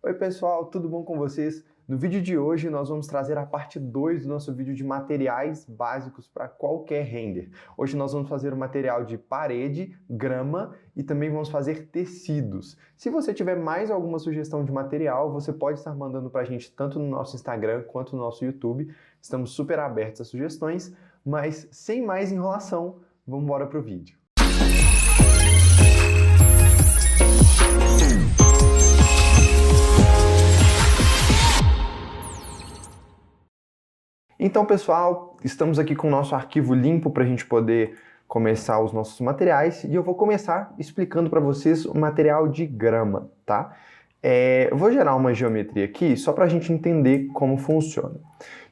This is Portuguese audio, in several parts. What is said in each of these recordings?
Oi pessoal, tudo bom com vocês? No vídeo de hoje nós vamos trazer a parte 2 do nosso vídeo de materiais básicos para qualquer render. Hoje nós vamos fazer o material de parede, grama e também vamos fazer tecidos. Se você tiver mais alguma sugestão de material, você pode estar mandando para a gente tanto no nosso Instagram quanto no nosso YouTube. Estamos super abertos a sugestões, mas sem mais enrolação, vamos embora para o vídeo. Então, pessoal, estamos aqui com o nosso arquivo limpo para a gente poder começar os nossos materiais e eu vou começar explicando para vocês o material de grama, tá? Eu vou gerar uma geometria aqui só para a gente entender como funciona.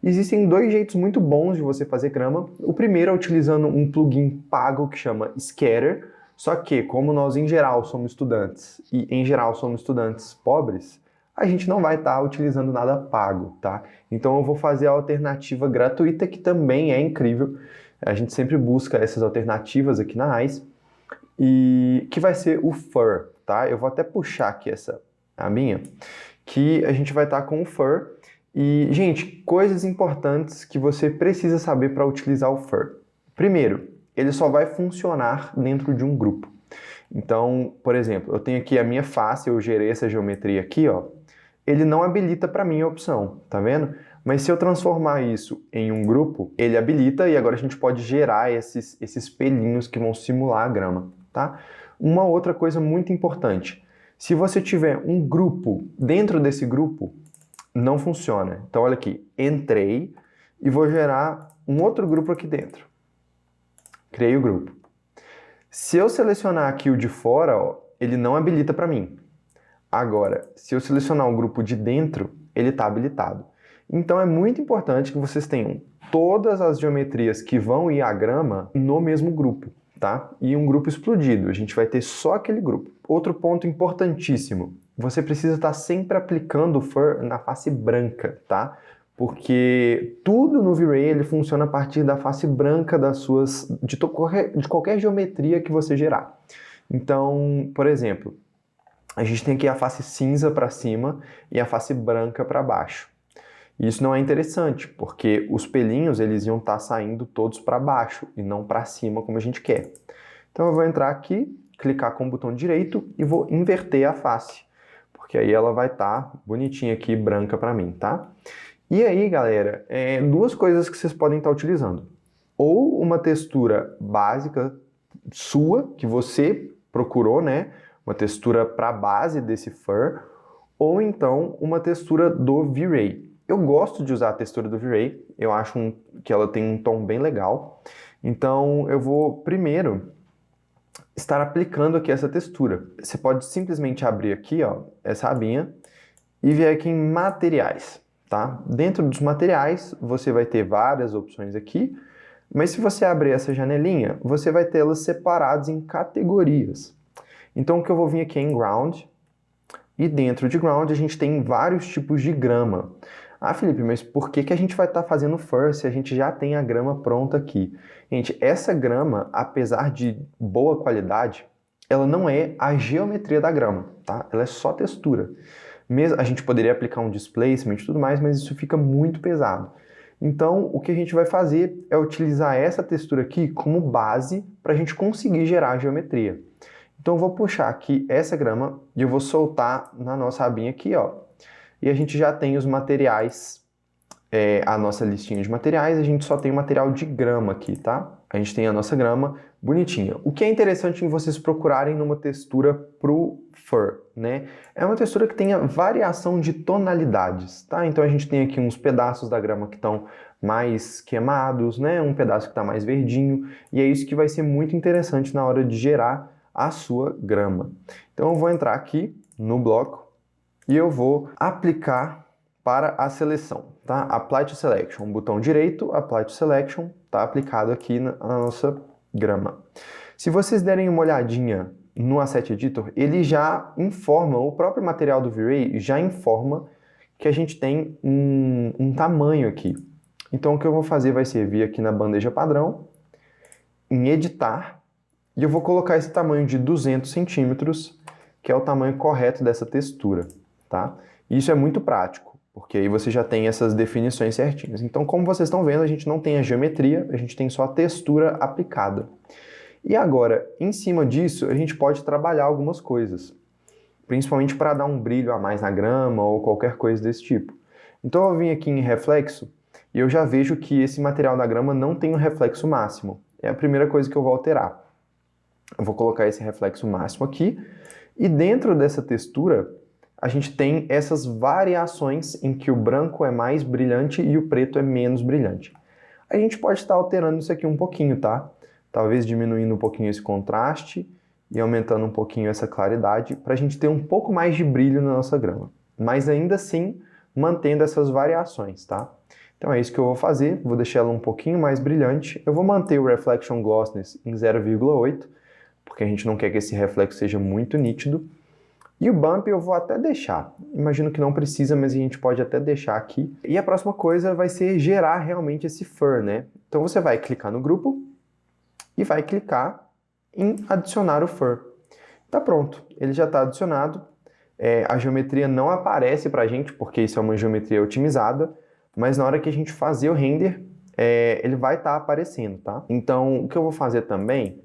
Existem dois jeitos muito bons de você fazer grama. O primeiro é utilizando um plugin pago que chama Scatter, só que como nós em geral somos estudantes e em geral somos estudantes pobres, a gente não vai estar utilizando nada pago, tá? Então eu vou fazer a alternativa gratuita, que também é incrível. A gente sempre busca essas alternativas aqui na ICE, e que vai ser o Fur, tá? Eu vou até puxar aqui a minha, que a gente vai estar com o Fur. E, gente, coisas importantes que você precisa saber para utilizar o Fur. Primeiro, ele só vai funcionar dentro de um grupo. Então, por exemplo, eu tenho aqui a minha face, eu gerei essa geometria aqui, ó. Ele não habilita para mim a opção, tá vendo? Mas se eu transformar isso em um grupo, ele habilita e agora a gente pode gerar esses pelinhos que vão simular a grama, tá? Uma outra coisa muito importante, se você tiver um grupo dentro desse grupo, não funciona. Então olha aqui, entrei e vou gerar um outro grupo aqui dentro. Criei o grupo. Se eu selecionar aqui o de fora, ó, ele não habilita para mim. Agora, se eu selecionar o grupo de dentro, ele está habilitado. Então é muito importante que vocês tenham todas as geometrias que vão ir à grama no mesmo grupo, tá? E um grupo explodido, a gente vai ter só aquele grupo. Outro ponto importantíssimo, você precisa estar sempre aplicando o Fur na face branca, tá? Porque tudo no V-Ray ele funciona a partir da face branca de qualquer geometria que você gerar. Então, por exemplo, a gente tem aqui a face cinza para cima e a face branca para baixo. E isso não é interessante, porque os pelinhos eles iam estar saindo todos para baixo e não para cima como a gente quer. Então eu vou entrar aqui, clicar com o botão direito e vou inverter a face, porque aí ela vai estar bonitinha aqui, branca para mim, tá? E aí, galera, duas coisas que vocês podem estar utilizando. Ou uma textura básica sua, que você procurou, né? Uma textura para a base desse Fur, ou então uma textura do V-Ray. Eu gosto de usar a textura do V-Ray, eu acho que ela tem um tom bem legal. Então eu vou primeiro estar aplicando aqui essa textura. Você pode simplesmente abrir aqui, ó, essa abinha e vir aqui em materiais, tá? Dentro dos materiais você vai ter várias opções aqui, mas se você abrir essa janelinha, você vai tê-las separadas em categorias. Então o que eu vou vir aqui é em Ground, e dentro de Ground a gente tem vários tipos de grama. Ah, Felipe, mas por que a gente vai estar fazendo Fur se a gente já tem a grama pronta aqui? Gente, essa grama, apesar de boa qualidade, ela não é a geometria da grama, tá? Ela é só textura. A gente poderia aplicar um displacement e tudo mais, mas isso fica muito pesado. Então, o que a gente vai fazer é utilizar essa textura aqui como base para a gente conseguir gerar a geometria. Então eu vou puxar aqui essa grama e eu vou soltar na nossa abinha aqui, ó. E a gente já tem os materiais, a nossa listinha de materiais, a gente só tem o material de grama aqui, tá? A gente tem a nossa grama bonitinha. O que é interessante em vocês procurarem numa textura pro Fur, né? É uma textura que tenha variação de tonalidades, tá? Então a gente tem aqui uns pedaços da grama que estão mais queimados, né? Um pedaço que está mais verdinho, e é isso que vai ser muito interessante na hora de gerar a sua grama. Então eu vou entrar aqui no bloco e eu vou aplicar para a seleção, tá? Apply to Selection, botão direito, Apply to Selection, tá aplicado aqui na nossa grama. Se vocês derem uma olhadinha no Asset Editor, ele já informa, o próprio material do V-Ray já informa que a gente tem um tamanho aqui. Então o que eu vou fazer vai ser vir aqui na bandeja padrão, em editar, e eu vou colocar esse tamanho de 200 centímetros, que é o tamanho correto dessa textura, tá? Isso é muito prático, porque aí você já tem essas definições certinhas. Então, como vocês estão vendo, a gente não tem a geometria, a gente tem só a textura aplicada. E agora, em cima disso, a gente pode trabalhar algumas coisas, principalmente para dar um brilho a mais na grama ou qualquer coisa desse tipo. Então eu vim aqui em reflexo e eu já vejo que esse material da grama não tem um reflexo máximo. É a primeira coisa que eu vou alterar. Eu vou colocar esse reflexo máximo aqui e dentro dessa textura a gente tem essas variações em que o branco é mais brilhante e o preto é menos brilhante. A gente pode estar alterando isso aqui um pouquinho, tá? Talvez diminuindo um pouquinho esse contraste e aumentando um pouquinho essa claridade para a gente ter um pouco mais de brilho na nossa grama. Mas ainda assim, mantendo essas variações, tá? Então é isso que eu vou fazer, vou deixar ela um pouquinho mais brilhante. Eu vou manter o Reflection Glossiness em 0,8, porque a gente não quer que esse reflexo seja muito nítido. E o Bump eu vou até deixar. Imagino que não precisa, mas a gente pode até deixar aqui. E a próxima coisa vai ser gerar realmente esse Fur, né? Então você vai clicar no grupo e vai clicar em adicionar o Fur. Tá pronto, ele já está adicionado. A geometria não aparece pra gente, porque isso é uma geometria otimizada, mas na hora que a gente fazer o render, ele vai estar aparecendo, tá? Então, o que eu vou fazer também,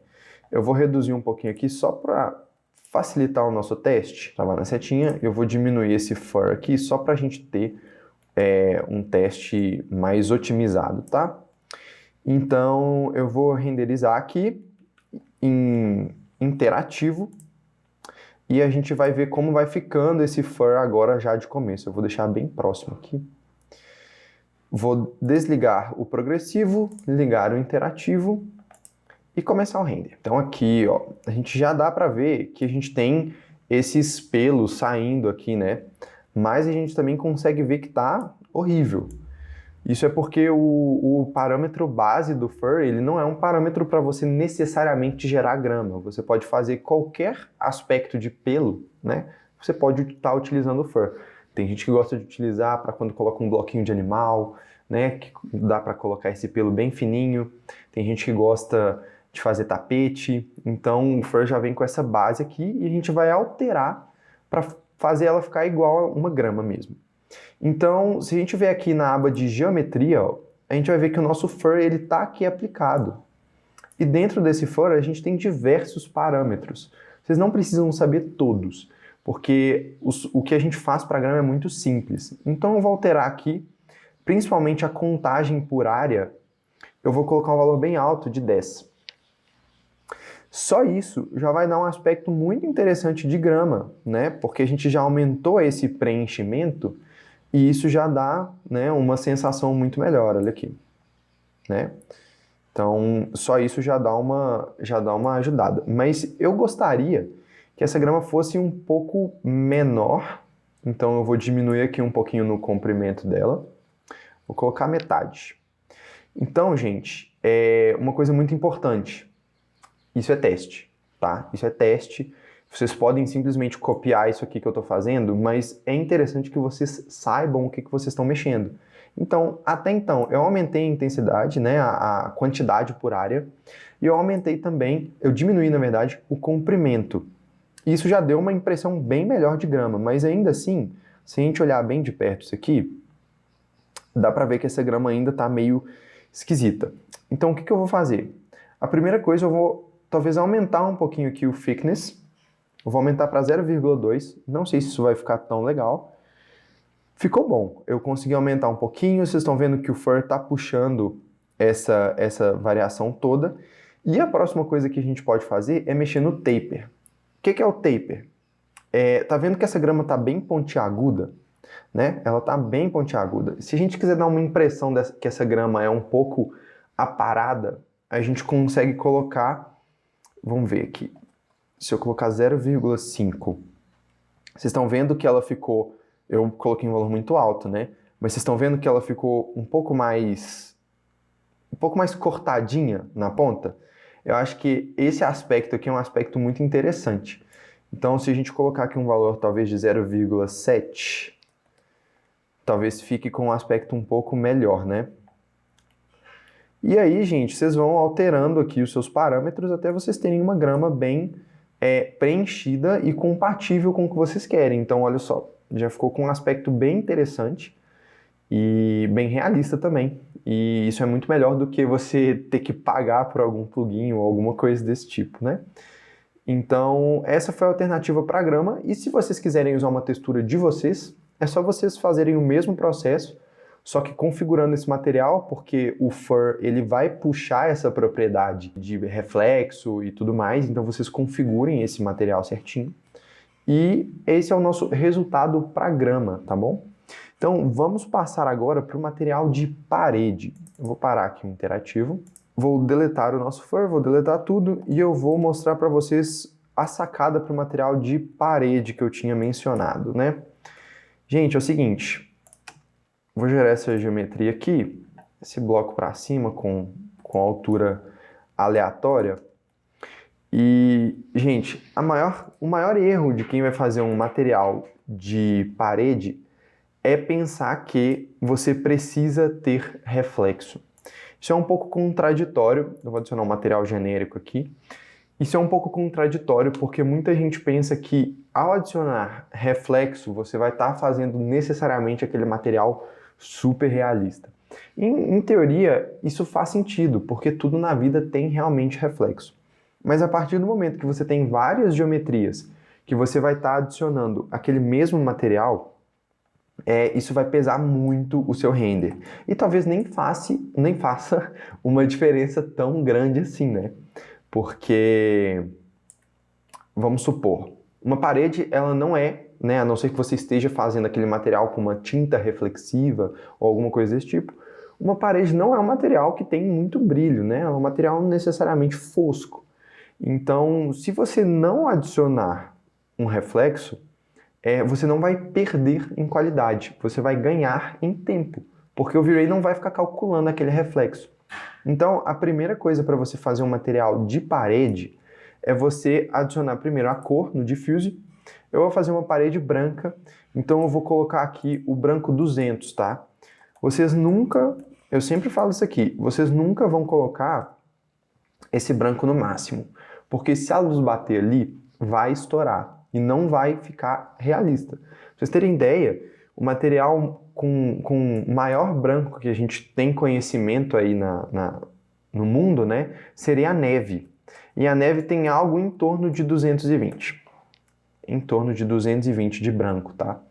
eu vou reduzir um pouquinho aqui só para facilitar o nosso teste. Tava na setinha, eu vou diminuir esse Fur aqui só para a gente ter um teste mais otimizado, tá? Então, eu vou renderizar aqui em interativo e a gente vai ver como vai ficando esse Fur agora já de começo. Eu vou deixar bem próximo aqui. Vou desligar o progressivo, ligar o interativo e começar o render. Então aqui, ó, a gente já dá para ver que a gente tem esses pelos saindo aqui, né? Mas a gente também consegue ver que tá horrível. Isso é porque o parâmetro base do Fur, ele não é um parâmetro para você necessariamente gerar grama. Você pode fazer qualquer aspecto de pelo, né? Você pode estar utilizando o Fur. Tem gente que gosta de utilizar para quando coloca um bloquinho de animal, né? Que dá para colocar esse pelo bem fininho. Tem gente que gosta de fazer tapete. Então o Fur já vem com essa base aqui e a gente vai alterar para fazer ela ficar igual a uma grama mesmo. Então, se a gente ver aqui na aba de geometria, ó, a gente vai ver que o nosso Fur ele está aqui aplicado. E dentro desse Fur a gente tem diversos parâmetros. Vocês não precisam saber todos, porque o que a gente faz para a grama é muito simples. Então eu vou alterar aqui, principalmente a contagem por área, eu vou colocar um valor bem alto de 10. Só isso já vai dar um aspecto muito interessante de grama, né? Porque a gente já aumentou esse preenchimento e isso já dá, né, uma sensação muito melhor, olha aqui, né? Então, só isso já dá uma ajudada. Mas eu gostaria que essa grama fosse um pouco menor, então eu vou diminuir aqui um pouquinho no comprimento dela, vou colocar metade. Então, gente, uma coisa muito importante, isso é teste, tá? Isso é teste. Vocês podem simplesmente copiar isso aqui que eu estou fazendo, mas é interessante que vocês saibam o que vocês estão mexendo. Então, até então, eu aumentei a intensidade, né, a quantidade por área, e eu aumentei também, eu diminuí, na verdade, o comprimento. Isso já deu uma impressão bem melhor de grama, mas ainda assim, se a gente olhar bem de perto isso aqui, dá para ver que essa grama ainda está meio esquisita. Então, o que eu vou fazer? A primeira coisa, eu vou talvez aumentar um pouquinho aqui o thickness. Eu vou aumentar para 0,2. Não sei se isso vai ficar tão legal. Ficou bom. Eu consegui aumentar um pouquinho. Vocês estão vendo que o Fur está puxando essa variação toda. E a próxima coisa que a gente pode fazer é mexer no taper. O que é o taper? Tá vendo que essa grama está bem pontiaguda? Né? Ela está bem pontiaguda. Se a gente quiser dar uma impressão que essa grama é um pouco aparada, a gente consegue colocar... Vamos ver aqui. Se eu colocar 0,5, vocês estão vendo que ela ficou... Eu coloquei um valor muito alto, né? Mas vocês estão vendo que ela ficou um pouco mais cortadinha na ponta? Eu acho que esse aspecto aqui é um aspecto muito interessante. Então, se a gente colocar aqui um valor talvez de 0,7, talvez fique com um aspecto um pouco melhor, né? E aí, gente, vocês vão alterando aqui os seus parâmetros até vocês terem uma grama bem preenchida e compatível com o que vocês querem. Então, olha só, Já ficou com um aspecto bem interessante e bem realista também. E isso é muito melhor do que você ter que pagar por algum plugin ou alguma coisa desse tipo, né? Então, essa foi a alternativa para a grama. E se vocês quiserem usar uma textura de vocês, é só vocês fazerem o mesmo processo, só que configurando esse material, porque o Fur ele vai puxar essa propriedade de reflexo e tudo mais, então vocês configurem esse material certinho. E esse é o nosso resultado para a grama, tá bom? Então vamos passar agora para o material de parede. Eu vou parar aqui o interativo, vou deletar o nosso Fur, vou deletar tudo e eu vou mostrar para vocês a sacada para o material de parede que eu tinha mencionado, né? Gente, é o seguinte, vou gerar essa geometria aqui, esse bloco para cima com altura aleatória. E, gente, o maior erro de quem vai fazer um material de parede é pensar que você precisa ter reflexo. Isso é um pouco contraditório, eu vou adicionar um material genérico aqui. Isso é um pouco contraditório porque muita gente pensa que ao adicionar reflexo você vai estar fazendo necessariamente aquele material super realista. Em teoria, isso faz sentido, porque tudo na vida tem realmente reflexo. Mas a partir do momento que você tem várias geometrias que você vai estar adicionando aquele mesmo material, isso vai pesar muito o seu render. E talvez nem faça uma diferença tão grande assim, né? Porque, vamos supor, uma parede, ela não é, né, a não ser que você esteja fazendo aquele material com uma tinta reflexiva ou alguma coisa desse tipo, uma parede não é um material que tem muito brilho, né? É um material necessariamente fosco. Então, se você não adicionar um reflexo, você não vai perder em qualidade, você vai ganhar em tempo, porque o V-Ray não vai ficar calculando aquele reflexo. Então, a primeira coisa para você fazer um material de parede é você adicionar primeiro a cor no Diffuse. Eu vou fazer uma parede branca, então eu vou colocar aqui o branco 200, tá? Eu sempre falo isso aqui, vocês nunca vão colocar esse branco no máximo, porque se a luz bater ali, vai estourar e não vai ficar realista. Pra vocês terem ideia, o material com maior branco que a gente tem conhecimento aí no mundo, né, seria a neve. E a neve tem algo em torno de 220. Em torno de 220 de branco, tá?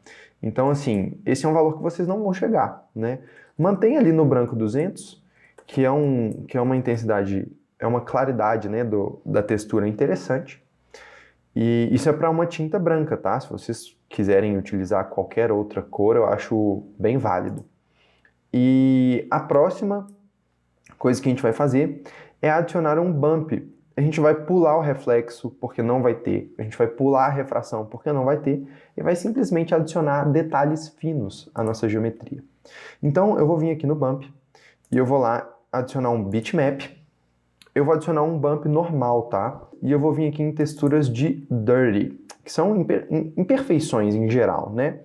Então, assim, esse é um valor que vocês não vão chegar, né? Mantenha ali no branco 200, que é uma intensidade, é uma claridade, né, da textura interessante. E isso é para uma tinta branca, tá? Se vocês quiserem utilizar qualquer outra cor, eu acho bem válido. E a próxima coisa que a gente vai fazer é adicionar um bump. A gente vai pular o reflexo, porque não vai ter. A gente vai pular a refração, porque não vai ter. E vai simplesmente adicionar detalhes finos à nossa geometria. Então, eu vou vir aqui no bump e eu vou lá adicionar um bitmap. Eu vou adicionar um bump normal, tá? E eu vou vir aqui em texturas de dirty, que são imperfeições em geral, né?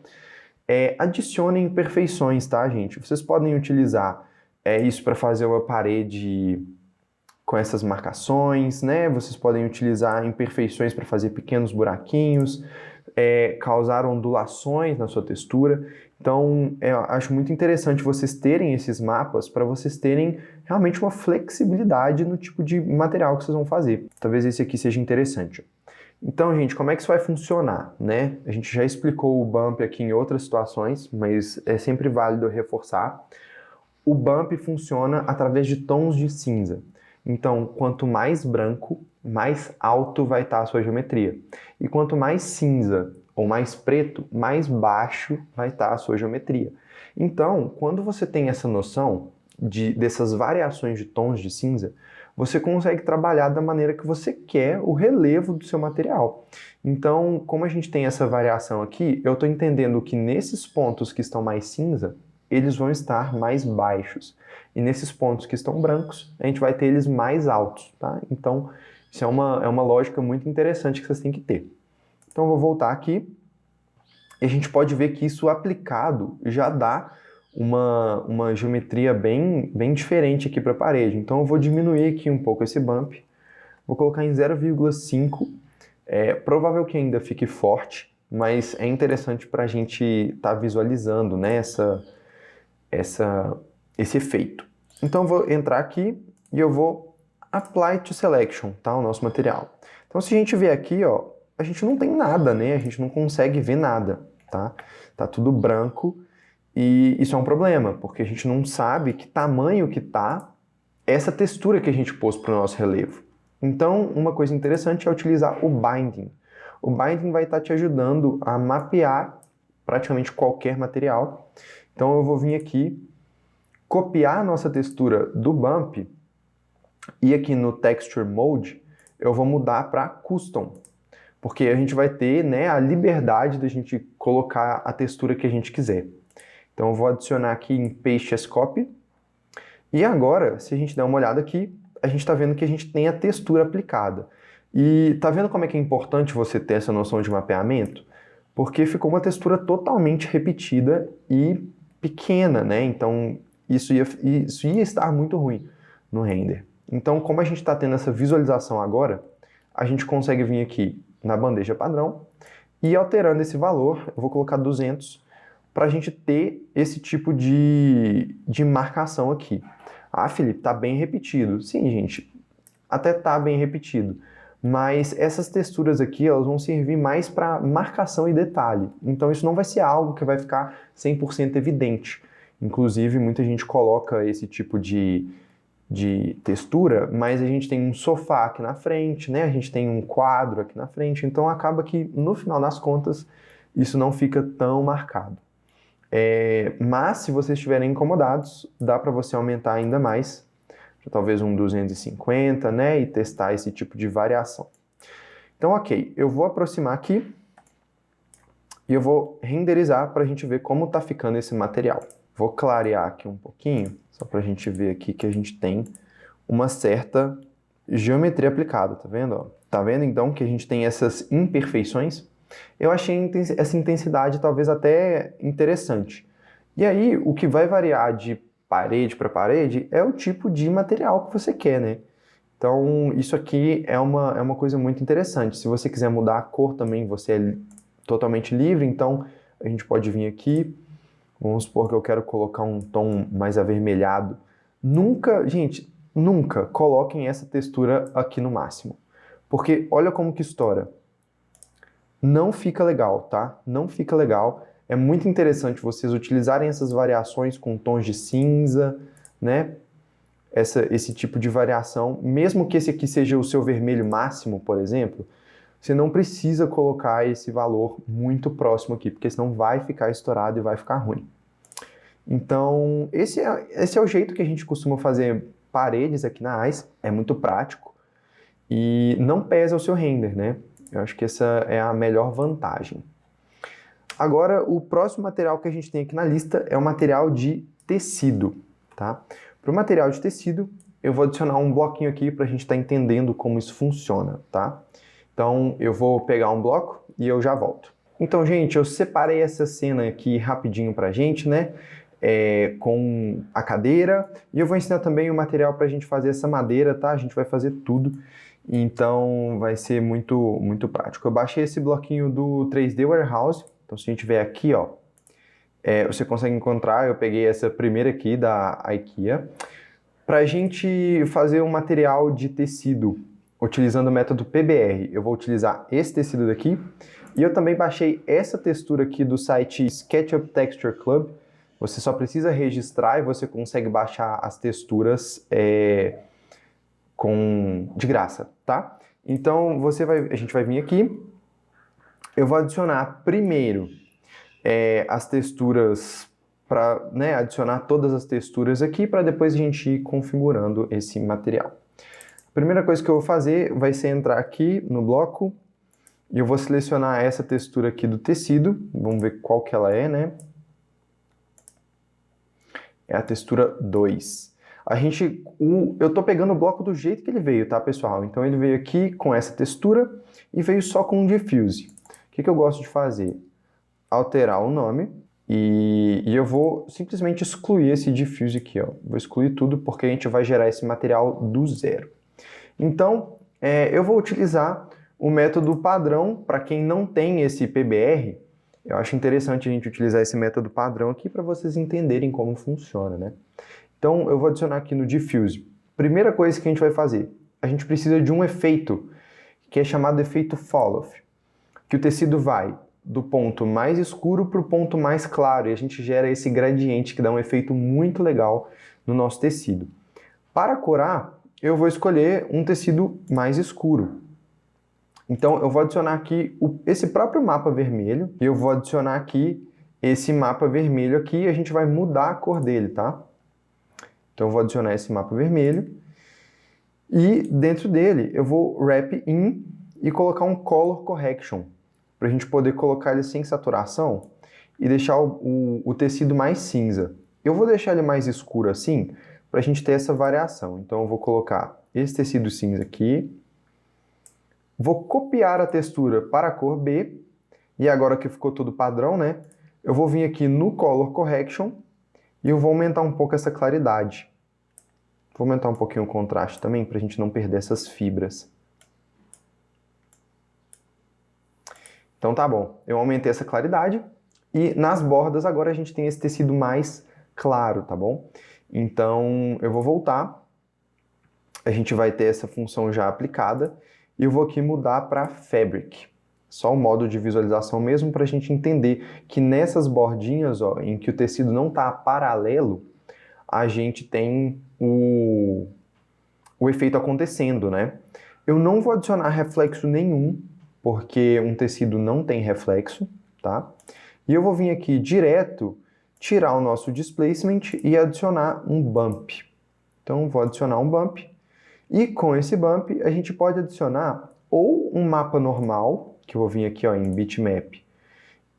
Adicionem imperfeições, tá, gente? Vocês podem utilizar isso para fazer uma parede com essas marcações, né? Vocês podem utilizar imperfeições para fazer pequenos buraquinhos, causar ondulações na sua textura. Então, eu acho muito interessante vocês terem esses mapas para vocês terem realmente uma flexibilidade no tipo de material que vocês vão fazer. Talvez esse aqui seja interessante. Então, gente, como é que isso vai funcionar, né? A gente já explicou o bump aqui em outras situações, mas é sempre válido reforçar. O bump funciona através de tons de cinza. Então, quanto mais branco, mais alto vai estar a sua geometria. E quanto mais cinza ou mais preto, mais baixo vai estar a sua geometria. Então, quando você tem essa noção dessas variações de tons de cinza, você consegue trabalhar da maneira que você quer o relevo do seu material. Então, como a gente tem essa variação aqui, eu estou entendendo que nesses pontos que estão mais cinza, eles vão estar mais baixos. E nesses pontos que estão brancos, a gente vai ter eles mais altos, tá? Então, isso é uma lógica muito interessante que vocês têm que ter. Então, eu vou voltar aqui e a gente pode ver que isso aplicado já dá uma geometria bem diferente aqui para a parede. Então, eu vou diminuir aqui um pouco esse bump, vou colocar em 0,5, provável que ainda fique forte, mas é interessante para a gente estar visualizando, né, esse efeito. Então eu vou entrar aqui e eu vou Apply to Selection, tá, o nosso material. Então se a gente ver aqui, ó, a gente não tem nada, né, a gente não consegue ver nada, tá? Tá tudo branco e isso é um problema, porque a gente não sabe que tamanho que tá essa textura que a gente pôs para o nosso relevo. Então, uma coisa interessante é utilizar o Binding. O Binding vai estar te ajudando a mapear praticamente qualquer material. Então, eu vou vir aqui, copiar a nossa textura do Bump e aqui no Texture Mode eu vou mudar para Custom, porque a gente vai ter, né, a liberdade da gente colocar a textura que a gente quiser. Então, eu vou adicionar aqui em Paste as Copy. E agora, se a gente der uma olhada aqui, a gente está vendo que a gente tem a textura aplicada. E tá vendo como é que é importante você ter essa noção de mapeamento? Porque ficou uma textura totalmente repetida e pequena, né? Então, isso ia estar muito ruim no render. Então, como a gente está tendo essa visualização agora, a gente consegue vir aqui na bandeja padrão e alterando esse valor, eu vou colocar 200, para a gente ter esse tipo de marcação aqui. Ah, Felipe, tá bem repetido. Sim, gente, até tá bem repetido. Mas essas texturas aqui, elas vão servir mais para marcação e detalhe. Então isso não vai ser algo que vai ficar 100% evidente. Inclusive, muita gente coloca esse tipo de textura, mas a gente tem um sofá aqui na frente, né? A gente tem um quadro aqui na frente. Então acaba que, no final das contas, isso não fica tão marcado. Mas se vocês estiverem incomodados, dá para você aumentar ainda mais, talvez um 250, né, e testar esse tipo de variação. Então, ok, eu vou aproximar aqui e eu vou renderizar para a gente ver como está ficando esse material. Vou clarear aqui um pouquinho, só para a gente ver aqui que a gente tem uma certa geometria aplicada, tá vendo? Ó? Tá vendo então que a gente tem essas imperfeições? Eu achei essa intensidade talvez até interessante. E aí, o que vai variar de parede para parede é o tipo de material que você quer, né? Então, isso aqui é uma coisa muito interessante. Se você quiser mudar a cor também, você é totalmente livre. Então, a gente pode vir aqui. Vamos supor que eu quero colocar um tom mais avermelhado. Nunca, gente, nunca coloquem essa textura aqui no máximo. Porque olha como que estoura. Não fica legal, tá? Não fica legal. É muito interessante vocês utilizarem essas variações com tons de cinza, né? Esse tipo de variação, mesmo que esse aqui seja o seu vermelho máximo, por exemplo, você não precisa colocar esse valor muito próximo aqui, porque senão vai ficar estourado e vai ficar ruim. Então, esse é o jeito que a gente costuma fazer paredes aqui na Ice, é muito prático e não pesa o seu render, né? Eu acho que essa é a melhor vantagem. Agora, o próximo material que a gente tem aqui na lista é o material de tecido, tá? Para o material de tecido, eu vou adicionar um bloquinho aqui para a gente estar entendendo como isso funciona, tá? Então, eu vou pegar um bloco e eu já volto. Então, gente, eu separei essa cena aqui rapidinho para a gente, né? Com a cadeira, e eu vou ensinar também o material para a gente fazer essa madeira, tá? A gente vai fazer tudo. Então vai ser muito, muito prático. Eu baixei esse bloquinho do 3D Warehouse. Então se a gente vier aqui, ó, você consegue encontrar, eu peguei essa primeira aqui da IKEA, para a gente fazer um material de tecido, utilizando o método PBR. Eu vou utilizar esse tecido daqui, e eu também baixei essa textura aqui do site SketchUp Texture Club. Você só precisa registrar e você consegue baixar as texturas de graça, tá? Então, a gente vai vir aqui, eu vou adicionar primeiro as texturas, para, né, adicionar todas as texturas aqui, para depois a gente ir configurando esse material. A primeira coisa que eu vou fazer vai ser entrar aqui no bloco, e eu vou selecionar essa textura aqui do tecido, vamos ver qual que ela é, né? É a textura 2. Eu tô pegando o bloco do jeito que ele veio, tá, pessoal? Então ele veio aqui com essa textura e veio só com um diffuse. O que eu gosto de fazer? Alterar o nome e eu vou simplesmente excluir esse diffuse aqui, ó. Vou excluir tudo porque a gente vai gerar esse material do zero. Então, eu vou utilizar o método padrão, para quem não tem esse PBR, eu acho interessante a gente utilizar esse método padrão aqui para vocês entenderem como funciona, né? Então, eu vou adicionar aqui no Diffuse. Primeira coisa que a gente vai fazer, a gente precisa de um efeito que é chamado efeito Fall-Off, que o tecido vai do ponto mais escuro para o ponto mais claro, e a gente gera esse gradiente que dá um efeito muito legal no nosso tecido. Para corar, eu vou escolher um tecido mais escuro. Então, eu vou adicionar aqui esse próprio mapa vermelho, e eu vou adicionar aqui esse mapa vermelho aqui, e a gente vai mudar a cor dele, tá? Então, eu vou adicionar esse mapa vermelho, e dentro dele eu vou wrap in e colocar um color correction, para a gente poder colocar ele sem saturação e deixar o tecido mais cinza. Eu vou deixar ele mais escuro assim, para a gente ter essa variação. Então eu vou colocar esse tecido cinza aqui, vou copiar a textura para a cor B, e agora que ficou tudo padrão, né? Eu vou vir aqui no Color Correction e eu vou aumentar um pouco essa claridade. Vou aumentar um pouquinho o contraste também, para a gente não perder essas fibras. Então tá bom, eu aumentei essa claridade e nas bordas agora a gente tem esse tecido mais claro, tá bom? Então eu vou voltar, a gente vai ter essa função já aplicada e eu vou aqui mudar para Fabric. Só o modo de visualização mesmo para a gente entender que nessas bordinhas, ó, em que o tecido não está paralelo, a gente tem o efeito acontecendo, né? Eu não vou adicionar reflexo nenhum, porque um tecido não tem reflexo, tá? E eu vou vir aqui direto, tirar o nosso displacement e adicionar um bump. Então, vou adicionar um bump. E com esse bump, a gente pode adicionar ou um mapa normal, que eu vou vir aqui ó, em Bitmap,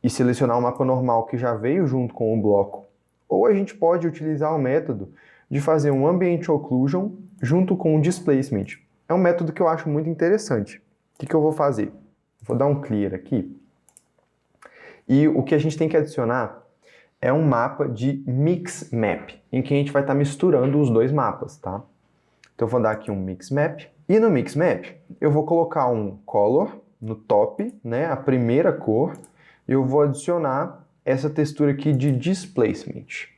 e selecionar um mapa normal que já veio junto com o bloco, ou a gente pode utilizar o método de fazer um Ambient Occlusion junto com o Displacement. É um método que eu acho muito interessante. O que eu vou fazer? Vou dar um clear aqui. E o que a gente tem que adicionar é um mapa de Mix Map, em que a gente vai estar misturando os dois mapas, tá? Então eu vou dar aqui um Mix Map. E no Mix Map, eu vou colocar um Color no top, né, a primeira cor, e eu vou adicionar essa textura aqui de Displacement.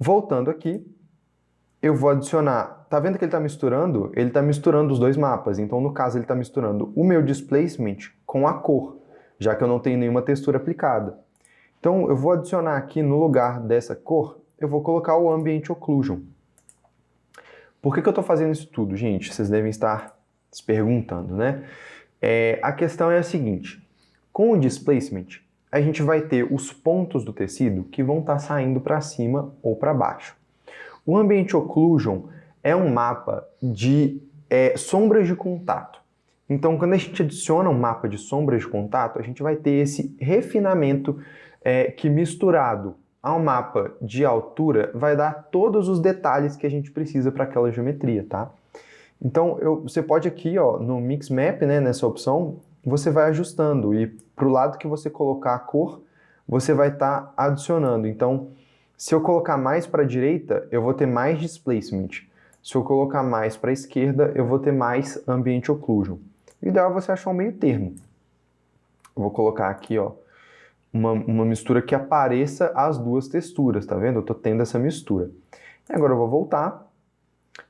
Voltando aqui, eu vou adicionar, tá vendo que ele está misturando? Ele está misturando os dois mapas, então no caso ele está misturando o meu Displacement com a cor, já que eu não tenho nenhuma textura aplicada. Então eu vou adicionar aqui no lugar dessa cor, eu vou colocar o Ambient Occlusion. Por que eu estou fazendo isso tudo, gente? Vocês devem estar se perguntando, né? A questão é a seguinte, com o Displacement, a gente vai ter os pontos do tecido que vão estar saindo para cima ou para baixo. O Ambient Occlusion é um mapa de sombras de contato. Então, quando a gente adiciona um mapa de sombras de contato, a gente vai ter esse refinamento que misturado ao mapa de altura vai dar todos os detalhes que a gente precisa para aquela geometria, tá? Então, você pode aqui, ó, no Mix Map, né, nessa opção, você vai ajustando e para o lado que você colocar a cor, você vai estar adicionando. Então, se eu colocar mais para a direita, eu vou ter mais Displacement. Se eu colocar mais para a esquerda, eu vou ter mais Ambient Occlusion. O ideal é você achar um meio termo. Eu vou colocar aqui, ó, uma mistura que apareça as duas texturas, tá vendo? Eu estou tendo essa mistura. E agora eu vou voltar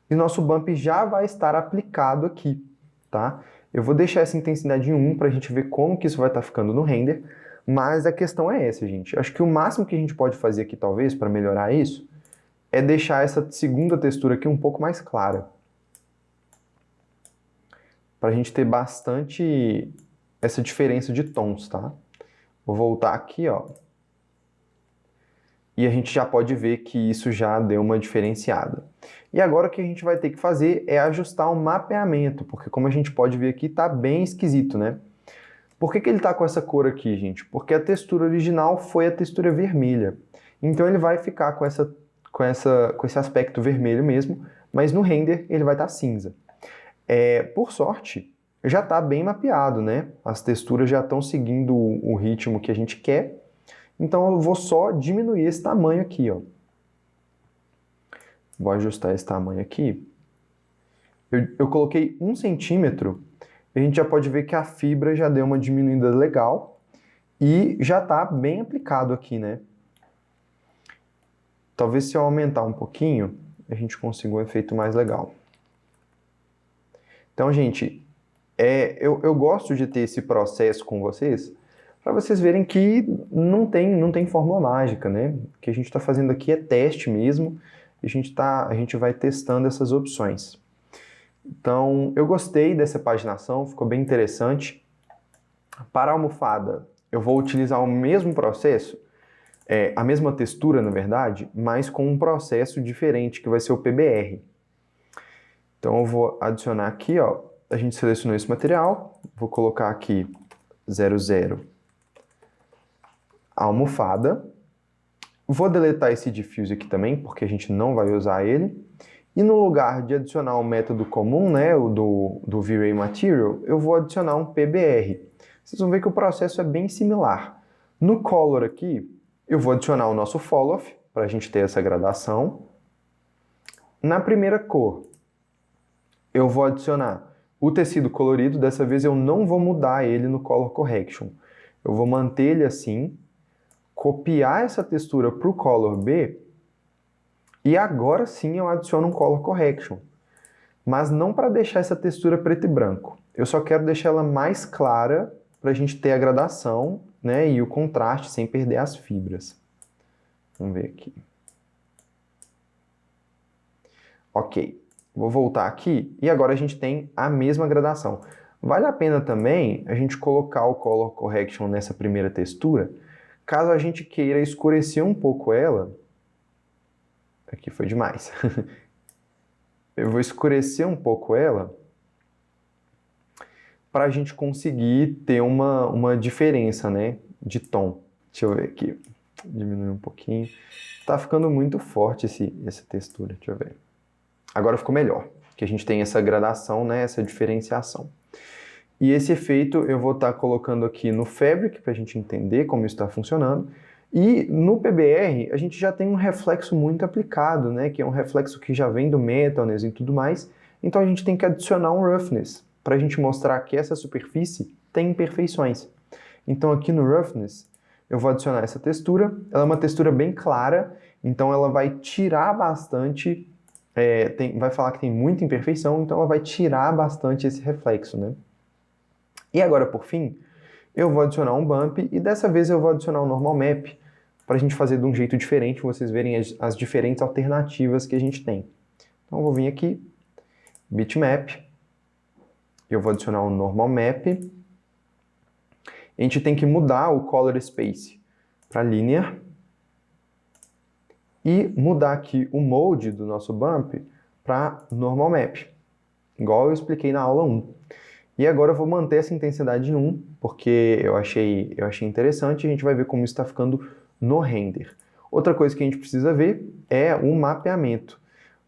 e nosso bump já vai estar aplicado aqui, tá? Eu vou deixar essa intensidade em 1 para a gente ver como que isso vai estar ficando no render, mas a questão é essa, gente. Acho que o máximo que a gente pode fazer aqui, talvez, para melhorar isso, é deixar essa segunda textura aqui um pouco mais clara. Para a gente ter bastante essa diferença de tons, tá? Vou voltar aqui, ó. E a gente já pode ver que isso já deu uma diferenciada. E agora o que a gente vai ter que fazer é ajustar o mapeamento, porque como a gente pode ver aqui, tá bem esquisito, né? Por que ele tá com essa cor aqui, gente? Porque a textura original foi a textura vermelha. Então ele vai ficar com esse aspecto vermelho mesmo, mas no render ele vai estar cinza. Por sorte, já está bem mapeado, né? As texturas já estão seguindo o ritmo que a gente quer. Então eu vou só diminuir esse tamanho aqui, ó. Vou ajustar esse tamanho aqui. Eu coloquei 1 centímetro, a gente já pode ver que a fibra já deu uma diminuída legal e já está bem aplicado aqui, né? Talvez se eu aumentar um pouquinho, a gente consiga um efeito mais legal. Então, gente, eu gosto de ter esse processo com vocês, para vocês verem que não tem fórmula mágica, né? O que a gente está fazendo aqui é teste mesmo, e a gente vai testando essas opções. Então, eu gostei dessa paginação, ficou bem interessante. Para a almofada, eu vou utilizar o mesmo processo, a mesma textura, na verdade, mas com um processo diferente, que vai ser o PBR. Então, eu vou adicionar aqui, ó, a gente selecionou esse material, vou colocar aqui 00 almofada. Vou deletar esse diffuse aqui também, porque a gente não vai usar ele. E no lugar de adicionar o método comum, né, o do V-Ray Material, eu vou adicionar um PBR. Vocês vão ver que o processo é bem similar. No Color aqui, eu vou adicionar o nosso Fall-Off, para a gente ter essa gradação. Na primeira cor, eu vou adicionar o tecido colorido. Dessa vez eu não vou mudar ele no Color Correction. Eu vou manter ele assim, copiar essa textura para o Color B, e agora sim eu adiciono um Color Correction. Mas não para deixar essa textura preto e branco. Eu só quero deixar ela mais clara para a gente ter a gradação, né, e o contraste sem perder as fibras. Vamos ver aqui. Ok. Vou voltar aqui e agora a gente tem a mesma gradação. Vale a pena também a gente colocar o Color Correction nessa primeira textura, caso a gente queira escurecer um pouco ela. Aqui foi demais. Eu vou escurecer um pouco ela para a gente conseguir ter uma diferença, né, de tom. Deixa eu ver aqui. Diminuir um pouquinho. Tá ficando muito forte essa textura. Deixa eu ver. Agora ficou melhor, que a gente tem essa gradação, né, essa diferenciação. E esse efeito eu vou estar colocando aqui no Fabric, para a gente entender como isso está funcionando. E no PBR, a gente já tem um reflexo muito aplicado, né, que é um reflexo que já vem do Metalness e tudo mais. Então a gente tem que adicionar um Roughness, para a gente mostrar que essa superfície tem imperfeições. Então aqui no Roughness, eu vou adicionar essa textura. Ela é uma textura bem clara, então ela vai tirar bastante... vai falar que tem muita imperfeição, então ela vai tirar bastante esse reflexo, né? E agora, por fim, eu vou adicionar um Bump, e dessa vez eu vou adicionar um Normal Map, para a gente fazer de um jeito diferente, vocês verem as diferentes alternativas que a gente tem. Então eu vou vir aqui, Bitmap, eu vou adicionar um Normal Map. A gente tem que mudar o Color Space para Linear, e mudar aqui o mode do nosso bump para Normal Map, igual eu expliquei na aula 1. E agora eu vou manter essa intensidade em 1, porque eu achei interessante, e a gente vai ver como isso está ficando no render. Outra coisa que a gente precisa ver é o mapeamento.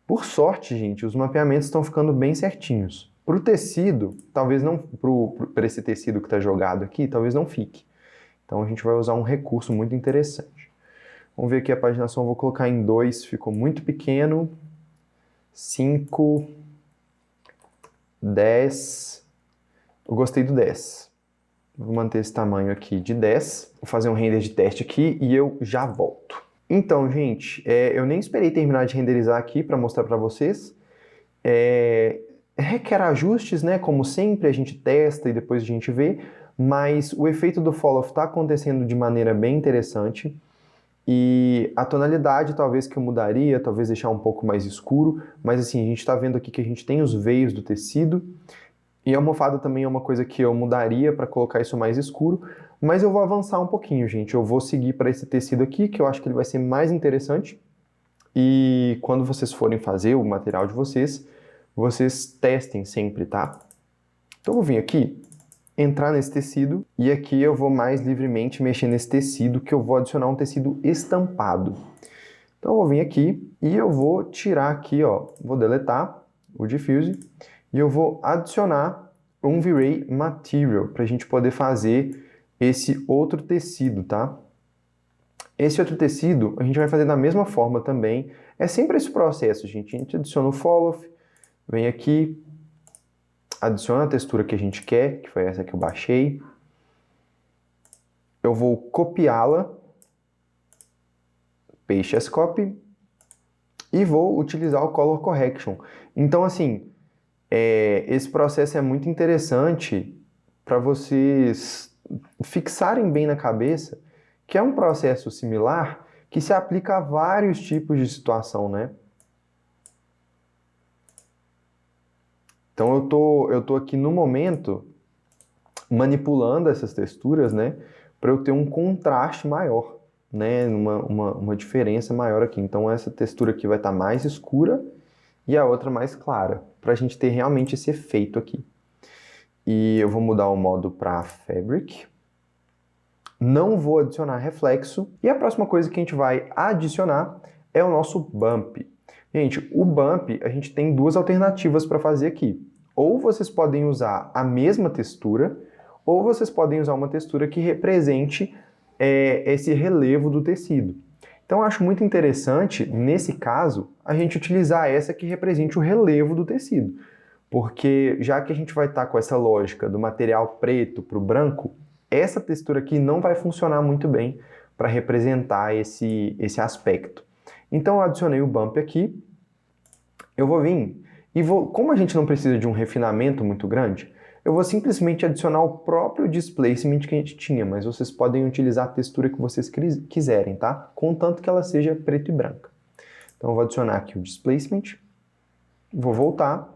Por sorte, gente, os mapeamentos estão ficando bem certinhos. Para o tecido, talvez não, para esse tecido que está jogado aqui, talvez não fique. Então a gente vai usar um recurso muito interessante. Vamos ver aqui a paginação, eu vou colocar em 2, ficou muito pequeno. 5, 10, eu gostei do 10. Vou manter esse tamanho aqui de 10, vou fazer um render de teste aqui e eu já volto. Então, gente, eu nem esperei terminar de renderizar aqui para mostrar para vocês. Requer ajustes, né? Como sempre, a gente testa e depois a gente vê, mas o efeito do fall-off está acontecendo de maneira bem interessante. E a tonalidade talvez que eu mudaria, talvez deixar um pouco mais escuro, mas assim, a gente está vendo aqui que a gente tem os veios do tecido, e a almofada também é uma coisa que eu mudaria para colocar isso mais escuro, mas eu vou avançar um pouquinho, gente. Eu vou seguir para esse tecido aqui, que eu acho que ele vai ser mais interessante, e quando vocês forem fazer o material de vocês testem sempre, tá? Então eu vou vir aqui, entrar nesse tecido, e aqui eu vou mais livremente mexer nesse tecido, que eu vou adicionar um tecido estampado. Então eu vou vir aqui e eu vou tirar aqui, ó, vou deletar o diffuse e eu vou adicionar um V-Ray Material para a gente poder fazer esse outro tecido, tá? Esse outro tecido a gente vai fazer da mesma forma também. É sempre esse processo, gente. A gente adiciona o fall-off, Venho aqui, adiciono a textura que a gente quer, que foi essa que eu baixei. Eu vou copiá-la, paste as copy, e vou utilizar o Color Correction. Então, assim, esse processo é muito interessante para vocês fixarem bem na cabeça que é um processo similar que se aplica a vários tipos de situação, né? Então eu tô aqui no momento manipulando essas texturas, né, para eu ter um contraste maior, né, uma diferença maior aqui. Então essa textura aqui vai estar mais escura e a outra mais clara, para a gente ter realmente esse efeito aqui. E eu vou mudar o modo para Fabric. Não vou adicionar reflexo. E a próxima coisa que a gente vai adicionar é o nosso Bump. Gente, o Bump, a gente tem duas alternativas para fazer aqui. Ou vocês podem usar a mesma textura, ou vocês podem usar uma textura que represente esse relevo do tecido. Então, eu acho muito interessante, nesse caso, a gente utilizar essa que represente o relevo do tecido. Porque já que a gente vai estar com essa lógica do material preto para o branco, essa textura aqui não vai funcionar muito bem para representar esse aspecto. Então eu adicionei o Bump aqui, eu vou vir e como a gente não precisa de um refinamento muito grande, eu vou simplesmente adicionar o próprio displacement que a gente tinha, mas vocês podem utilizar a textura que vocês quiserem, tá? Contanto que ela seja preto e branca. Então eu vou adicionar aqui o displacement, vou voltar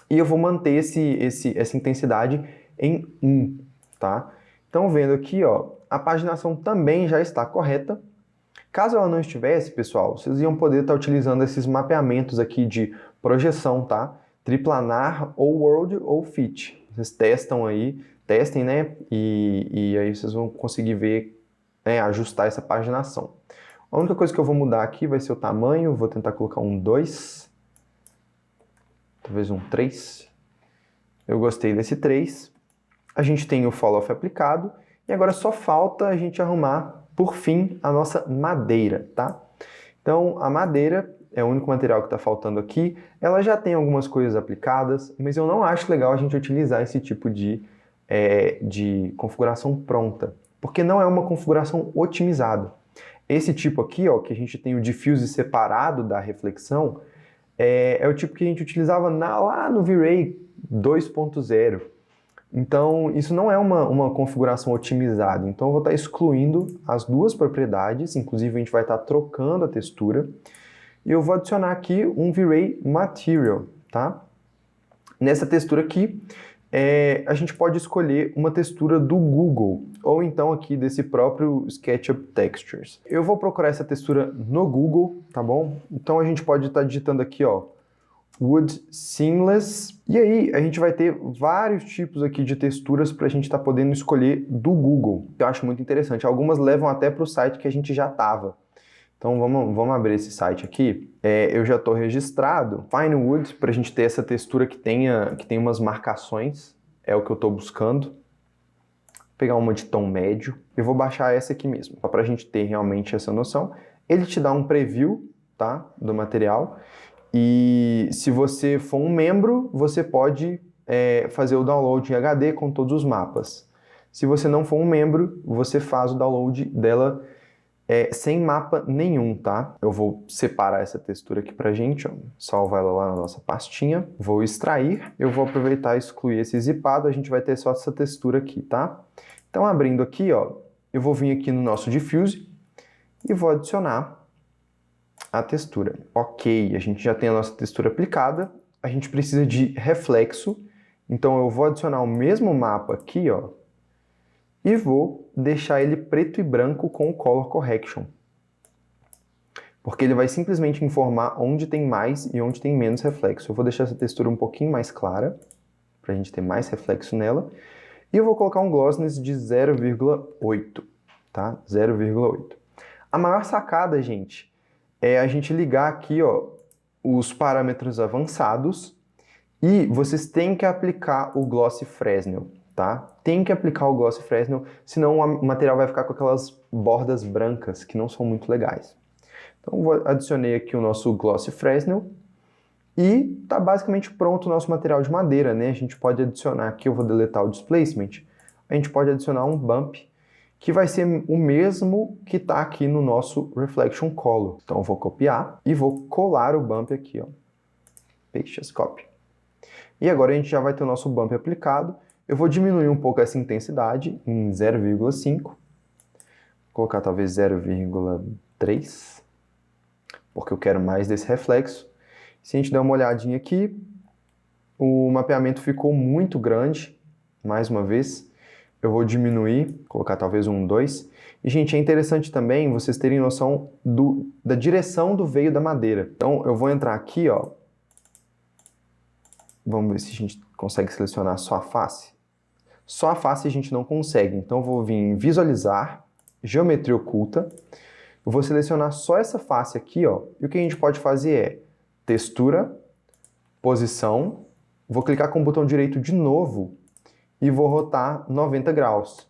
e eu vou manter essa intensidade em 1, tá? Então, vendo aqui, ó, a paginação também já está correta. Caso ela não estivesse, pessoal, vocês iam poder estar utilizando esses mapeamentos aqui de projeção, tá? Triplanar ou World ou Fit. Vocês testem, né? E aí vocês vão conseguir ver, né, ajustar essa paginação. A única coisa que eu vou mudar aqui vai ser o tamanho. Vou tentar colocar um 2. Talvez um 3. Eu gostei desse 3. A gente tem o fall off aplicado e agora só falta a gente arrumar, por fim, a nossa madeira, tá? Então, a madeira é o único material que está faltando aqui. Ela já tem algumas coisas aplicadas, mas eu não acho legal a gente utilizar esse tipo de configuração pronta, porque não é uma configuração otimizada. Esse tipo aqui, ó, que a gente tem o diffuse separado da reflexão, é o tipo que a gente utilizava lá no V-Ray 2.0. Então, isso não é uma configuração otimizada. Então, eu vou estar excluindo as duas propriedades, inclusive a gente vai estar trocando a textura. E eu vou adicionar aqui um V-Ray Material, tá? Nessa textura aqui, a gente pode escolher uma textura do Google, ou então aqui desse próprio SketchUp Textures. Eu vou procurar essa textura no Google, tá bom? Então, a gente pode estar digitando aqui, ó, Wood Seamless. E aí, a gente vai ter vários tipos aqui de texturas para a gente estar podendo escolher do Google. Eu acho muito interessante. Algumas levam até para o site que a gente já estava. Então, vamos abrir esse site aqui. Eu já estou registrado. Fine Wood, para a gente ter essa textura que tem umas marcações. É o que eu estou buscando. Vou pegar uma de tom médio. Eu vou baixar essa aqui mesmo, só para a gente ter realmente essa noção. Ele te dá um preview, tá, do material. E se você for um membro, você pode fazer o download em HD com todos os mapas. Se você não for um membro, você faz o download dela sem mapa nenhum, tá? Eu vou separar essa textura aqui pra gente, ó, salvar ela lá na nossa pastinha, vou extrair, eu vou aproveitar e excluir esse zipado, a gente vai ter só essa textura aqui, tá? Então, abrindo aqui, ó, eu vou vir aqui no nosso Diffuse e vou adicionar a textura. Ok, a gente já tem a nossa textura aplicada, a gente precisa de reflexo, então eu vou adicionar o mesmo mapa aqui, ó, e vou deixar ele preto e branco com o Color Correction. Porque ele vai simplesmente informar onde tem mais e onde tem menos reflexo. Eu vou deixar essa textura um pouquinho mais clara, para a gente ter mais reflexo nela, e eu vou colocar um glossiness de 0,8, tá? 0,8. A maior sacada, gente, é a gente ligar aqui, ó, os parâmetros avançados e vocês têm que aplicar o Glossy Fresnel, tá? Tem que aplicar o Glossy Fresnel, senão o material vai ficar com aquelas bordas brancas que não são muito legais. Então, adicionei aqui o nosso Glossy Fresnel, E tá basicamente pronto o nosso material de madeira, né? A gente pode adicionar aqui, eu vou deletar o displacement, a gente pode adicionar um bump, que vai ser o mesmo que está aqui no nosso Reflection Color. Então eu vou copiar e vou colar o bump aqui, ó. Paste as copy. E agora a gente já vai ter o nosso bump aplicado. Eu vou diminuir um pouco essa intensidade em 0,5. Vou colocar talvez 0,3, porque eu quero mais desse reflexo. Se a gente der uma olhadinha aqui, o mapeamento ficou muito grande, mais uma vez. Eu vou diminuir, colocar talvez um 2. E, gente, é interessante também vocês terem noção da direção do veio da madeira. Então, eu vou entrar aqui, ó. Vamos ver se a gente consegue selecionar só a face. Só a face a gente não consegue. Então, eu vou vir em Visualizar, Geometria Oculta. Eu vou selecionar só essa face aqui, ó. E o que a gente pode fazer é Textura, Posição. Vou clicar com o botão direito de novo e vou rotar 90 graus,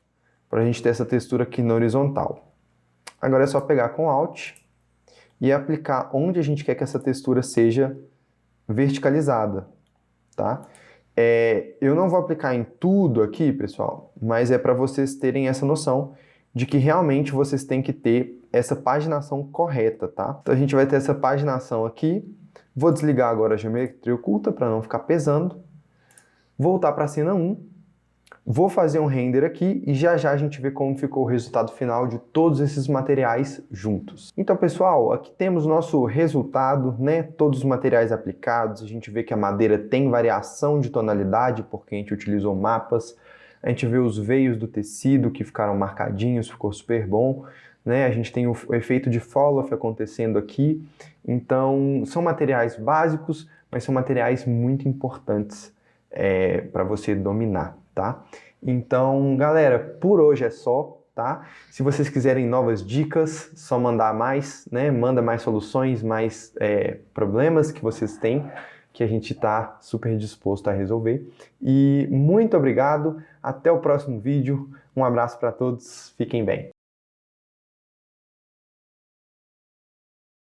para a gente ter essa textura aqui na horizontal. Agora é só pegar com Alt e aplicar onde a gente quer que essa textura seja verticalizada, tá? Eu não vou aplicar em tudo aqui, pessoal, mas é para vocês terem essa noção de que realmente vocês têm que ter essa paginação correta, tá? Então a gente vai ter essa paginação aqui. Vou desligar agora a geometria oculta para não ficar pesando. Voltar para a cena 1. Vou fazer um render aqui e já já a gente vê como ficou o resultado final de todos esses materiais juntos. Então, pessoal, aqui temos o nosso resultado, né? Todos os materiais aplicados. A gente vê que a madeira tem variação de tonalidade porque a gente utilizou mapas. A gente vê os veios do tecido que ficaram marcadinhos, ficou super bom, né? A gente tem o efeito de fall-off acontecendo aqui. Então, são materiais básicos, mas são materiais muito importantes para você dominar. Tá? Então, galera, por hoje é só, tá? Se vocês quiserem novas dicas, só mandar mais, né? Manda mais soluções, mais problemas que vocês têm, que a gente está super disposto a resolver. E muito obrigado, até o próximo vídeo, um abraço para todos, fiquem bem.